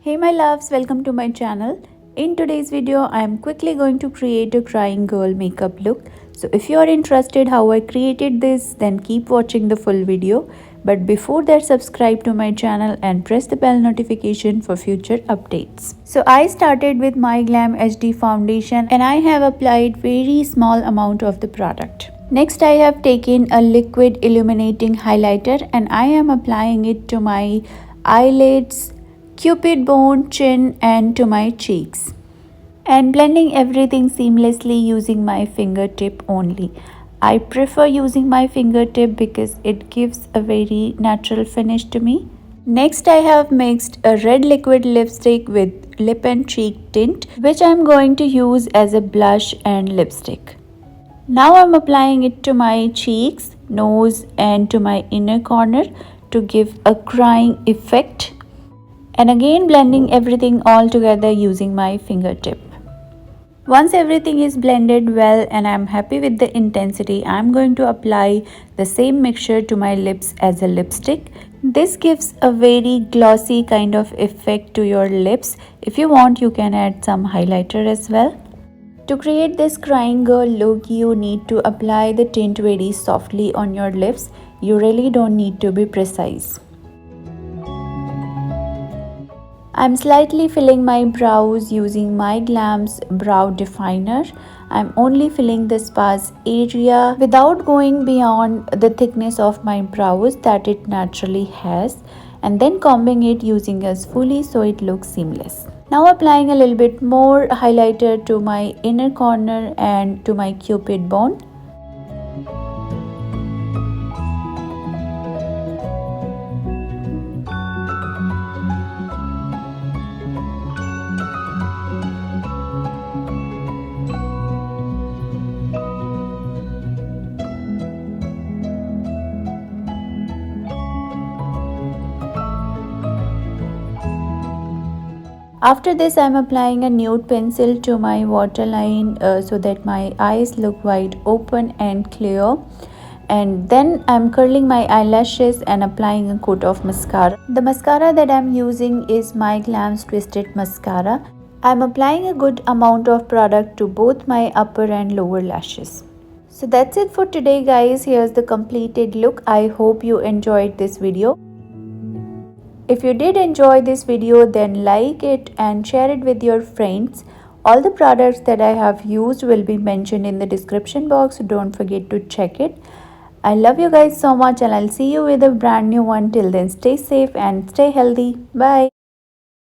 Hey my loves, welcome to my channel. In today's video, I am quickly going to create a crying girl makeup look. So if you are interested how I created this, then keep watching the full video. But before that, subscribe to my channel and press the bell notification for future updates. So I started with MyGlamm HD foundation and I have applied very small amount of the product. Next, I have taken a liquid illuminating highlighter and I am applying it to my eyelids, cupid bone, chin and to my cheeks, and blending everything seamlessly using my fingertip only. I prefer using my fingertip because it gives a very natural finish to me. Next, I have mixed a red liquid lipstick with lip and cheek tint, which I am going to use as a blush and lipstick. Now I am applying it to my cheeks, nose and to my inner corner to give a crying effect, and again blending everything all together using my fingertip. Once everything is blended well and I'm happy with the intensity, I'm going to apply the same mixture to my lips as a lipstick. This gives a very glossy kind of effect to your lips. If you want, you can add some highlighter as well. To create this crying girl look, you need to apply the tint very softly on your lips. You really don't need to be precise. I'm slightly filling my brows using MyGlamm's brow definer. I'm only filling the sparse area without going beyond the thickness of my brows that it naturally has, and then combing it using a spoolie so it looks seamless. Now applying a little bit more highlighter to my inner corner and to my cupid bone. After this, I am applying a nude pencil to my waterline so that my eyes look wide open and clear. And then I am curling my eyelashes and applying a coat of mascara. The mascara that I am using is MyGlamm's Twisted Mascara. I am applying a good amount of product to both my upper and lower lashes. So that's it for today guys. Here's the completed look. I hope you enjoyed this video. If you did enjoy this video, then like it and share it with your friends. All the products that I have used will be mentioned in the description box, so don't forget to check it. I love you guys so much and I'll see you with a brand new one. Till then, stay safe and stay healthy. Bye.